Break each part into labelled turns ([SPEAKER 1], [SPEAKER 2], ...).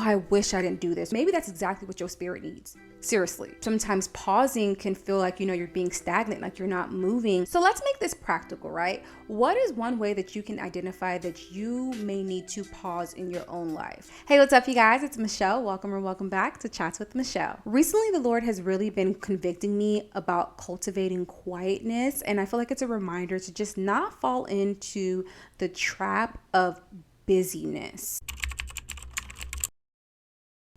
[SPEAKER 1] I wish I didn't do this. Maybe that's exactly what your spirit needs. Seriously. Sometimes pausing can feel like, you're being stagnant, like you're not moving. So let's make this practical, right? What is one way that you can identify that you may need to pause in your own life? Hey, what's up, you guys? It's Michelle. Welcome back to Chats with Michelle. Recently, the Lord has really been convicting me about cultivating quietness. And I feel like it's a reminder to just not fall into the trap of busyness.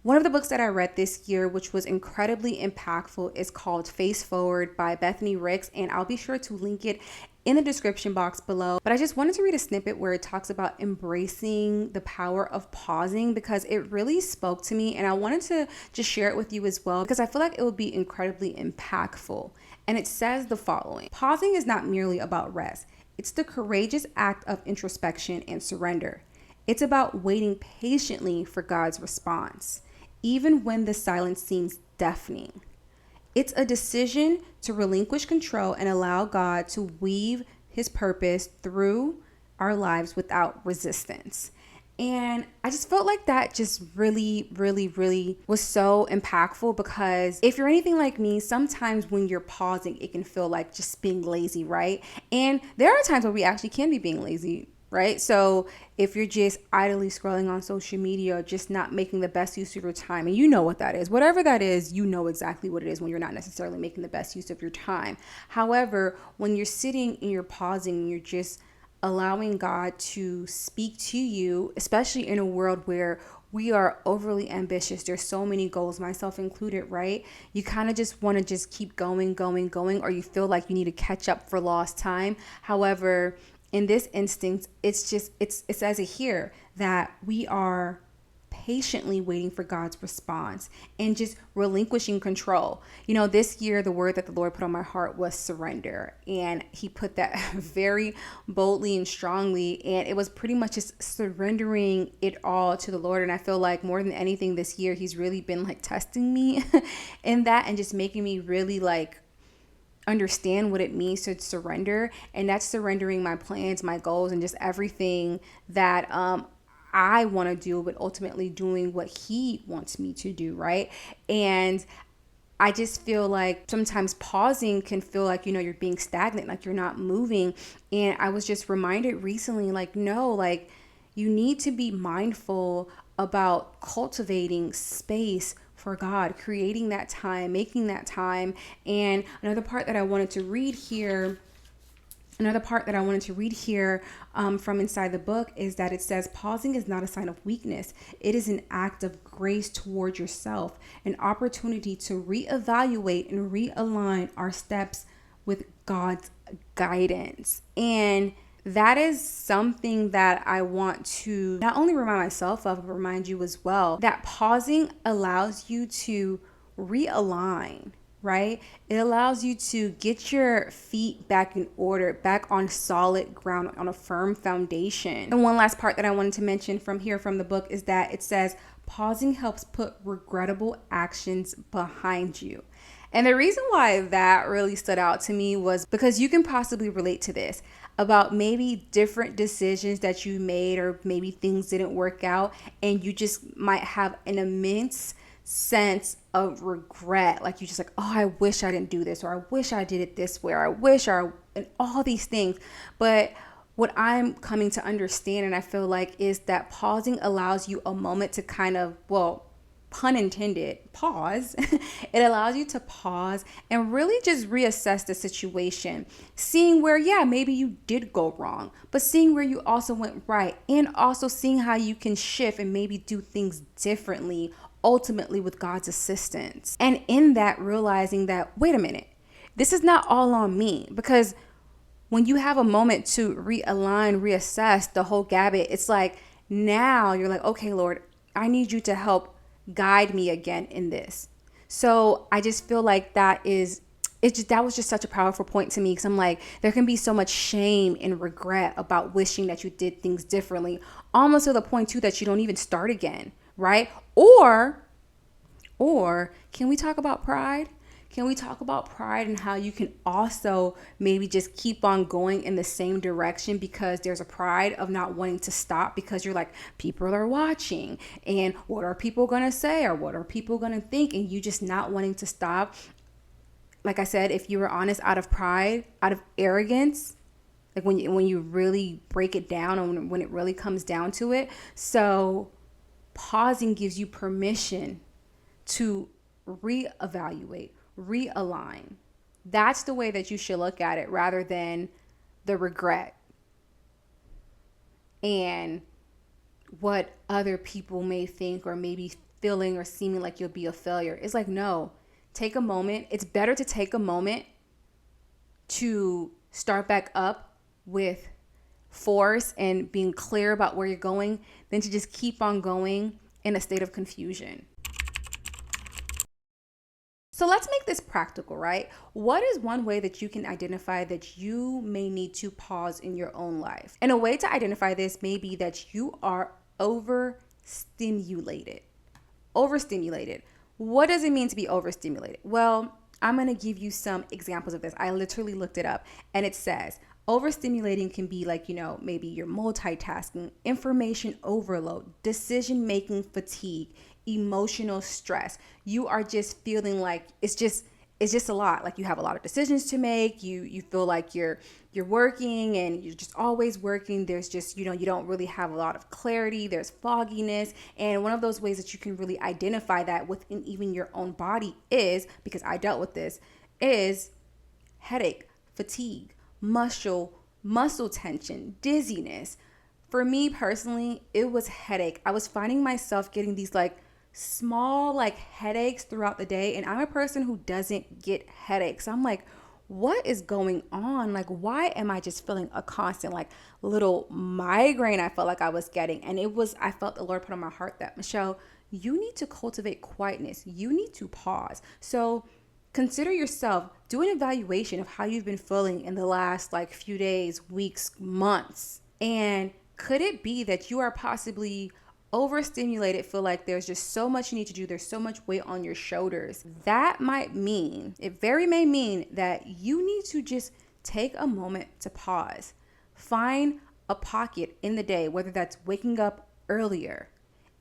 [SPEAKER 1] One of the books that I read this year, which was incredibly impactful, is called Face Forward by Bethany Ricks, and I'll be sure to link it in the description box below. But I just wanted to read a snippet where it talks about embracing the power of pausing, because it really spoke to me, and I wanted to just share it with you as well, because I feel like it would be incredibly impactful. And it says the following: pausing is not merely about rest. It's the courageous act of introspection and surrender. It's about waiting patiently for God's response, even when the silence seems deafening. It's a decision to relinquish control and allow God to weave his purpose through our lives without resistance. And I just felt like that just really was so impactful, because if you're anything like me, sometimes when you're pausing, it can feel like just being lazy, right? And there are times where we actually can be being lazy, right? So if you're just idly scrolling on social media, or just not making the best use of your time, and you know what that is, whatever that is, you know exactly what it is when you're not necessarily making the best use of your time. However, when you're sitting and you're pausing, you're just allowing God to speak to you, especially in a world where we are overly ambitious. There's so many goals, myself included, right? You kind of just want to just keep going, or you feel like you need to catch up for lost time. However, in this instance, it says it here that we are patiently waiting for God's response and just relinquishing control. This year, the word that the Lord put on my heart was surrender. And he put that very boldly and strongly. And it was pretty much just surrendering it all to the Lord. And I feel like more than anything this year, he's really been like testing me in that, and just making me really like understand what it means to surrender. And that's surrendering my plans, my goals, and just everything that I want to do, but ultimately doing what he wants me to do, right? And I just feel like sometimes pausing can feel like, you're being stagnant, like you're not moving. And I was just reminded recently, no, you need to be mindful about cultivating space for God, creating that time, making that time. And another part that I wanted to read here from inside the book is that it says, pausing is not a sign of weakness. It is an act of grace toward yourself, an opportunity to reevaluate and realign our steps with God's guidance. And that is something that I want to not only remind myself of, but remind you as well, that pausing allows you to realign, right? It allows you to get your feet back in order, back on solid ground, on a firm foundation. And one last part that I wanted to mention from the book is that it says, pausing helps put regrettable actions behind you. And the reason why that really stood out to me was because you can possibly relate to this about maybe different decisions that you made, or maybe things didn't work out, and you just might have an immense sense of regret. Like you just like, oh, I wish I didn't do this, or I wish I did it this way, or and all these things. But what I'm coming to understand, and I feel like, is that pausing allows you a moment to kind of, pun intended, pause. It allows you to pause and really just reassess the situation, seeing where, maybe you did go wrong, but seeing where you also went right, and also seeing how you can shift and maybe do things differently, ultimately with God's assistance. And in that, realizing that, wait a minute, this is not all on me, because when you have a moment to realign, reassess the whole gambit, it's like, now you're like, okay, Lord, I need you to help guide me again in this. So I just feel like that was just such a powerful point to me, because I'm like, there can be so much shame and regret about wishing that you did things differently, almost to the point too that you don't even start again, right? Or can we talk about pride? Can we talk about pride and how you can also maybe just keep on going in the same direction because there's a pride of not wanting to stop because you're like, people are watching and what are people going to say or what are people going to think, and you just not wanting to stop. Like I said, if you were honest, out of pride, out of arrogance, like when you really break it down and when it really comes down to it. So pausing gives you permission to reevaluate, realign. That's the way that you should look at it rather than the regret and what other people may think or maybe feeling or seeming like you'll be a failure. It's like, no, take a moment. It's better to take a moment to start back up with force and being clear about where you're going than to just keep on going in a state of confusion. So let's make this practical, right? What is one way that you can identify that you may need to pause in your own life? And a way to identify this may be that you are overstimulated. Overstimulated. What does it mean to be overstimulated? Well, I'm going to give you some examples of this. I literally looked it up, and it says overstimulating can be like, maybe you're multitasking, information overload, decision-making fatigue, emotional stress. You are just feeling like it's just a lot. Like you have a lot of decisions to make. You feel like you're working and you're just always working. There's just, you don't really have a lot of clarity. There's fogginess. And one of those ways that you can really identify that within even your own body is, because I dealt with this, is headache, fatigue, muscle tension, dizziness. For me personally, it was headache. I was finding myself getting these like small like headaches throughout the day, and I'm a person who doesn't get headaches. I'm like, what is going on? Like, why am I just feeling a constant like little migraine I felt like I was getting? And I felt the Lord put on my heart that, Michelle, you need to cultivate quietness. You need to pause. So consider yourself, do an evaluation of how you've been feeling in the last like few days, weeks, months. And could it be that you are possibly overstimulated, feel like there's just so much you need to do, there's so much weight on your shoulders? That might mean, it very may mean that you need to just take a moment to pause. Find a pocket in the day, whether that's waking up earlier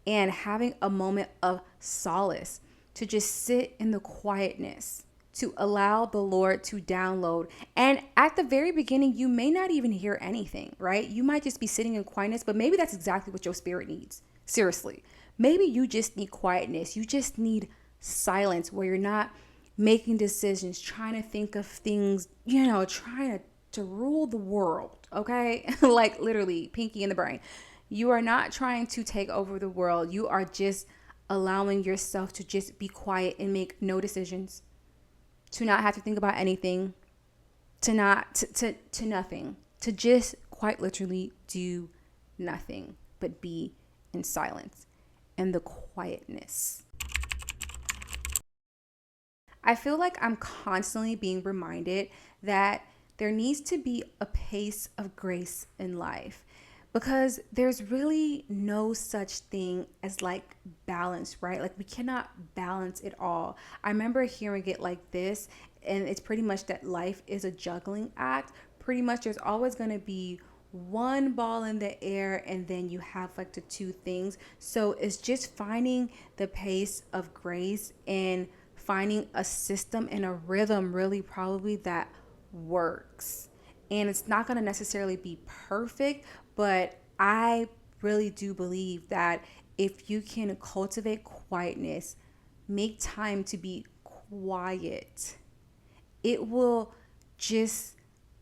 [SPEAKER 1] and having a moment of solace, to just sit in the quietness, to allow the Lord to download. And at the very beginning, you may not even hear anything, right? You might just be sitting in quietness, but maybe that's exactly what your spirit needs. Seriously. Maybe you just need quietness. You just need silence where you're not making decisions, trying to think of things, trying to rule the world, okay? Like literally pinky in the brain. You are not trying to take over the world. You are just allowing yourself to just be quiet and make no decisions, to not have to think about anything, to nothing, to just quite literally do nothing but be in silence and the quietness. I feel like I'm constantly being reminded that there needs to be a pace of grace in life, because there's really no such thing as like balance, right? Like we cannot balance it all. I remember hearing it like this, and it's pretty much that life is a juggling act. Pretty much there's always going to be one ball in the air, and then you have like the two things. So it's just finding the pace of grace and finding a system and a rhythm, really probably, that works. And it's not going to necessarily be perfect, but I really do believe that if you can cultivate quietness, make time to be quiet, it will just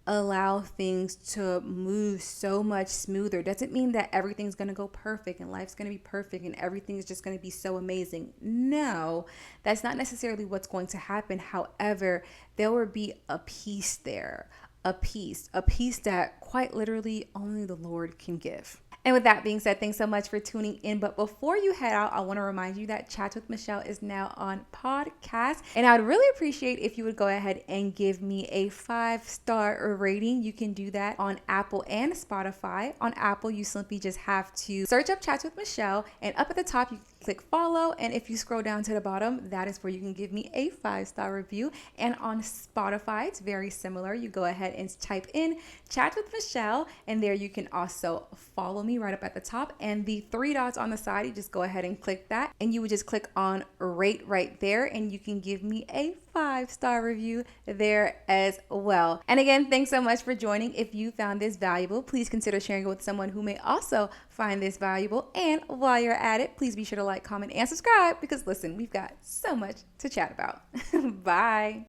[SPEAKER 1] allow things to move so much smoother. Doesn't mean that everything's going to go perfect and life's going to be perfect and everything is just going to be so amazing. No, that's not necessarily what's going to happen. However, there will be a peace there, a peace that quite literally only the Lord can give. And with that being said, thanks so much for tuning in. But before you head out, I want to remind you that Chats with Michelle is now on podcast. And I would really appreciate if you would go ahead and give me a 5-star rating. You can do that on Apple and Spotify. On Apple, you simply just have to search up Chats with Michelle. And up at the top, you click follow. And if you scroll down to the bottom, that is where you can give me a 5-star review. And on Spotify, it's very similar. You go ahead and type in Chat with Michelle, and there you can also follow me right up at the top. And the 3 dots on the side, you just go ahead and click that, and you would just click on rate right there, and you can give me a 5-star review there as well. And again, thanks so much for joining. If you found this valuable, please consider sharing it with someone who may also find this valuable. And while you're at it, please be sure to like, comment, and subscribe, because listen, we've got so much to chat about. Bye.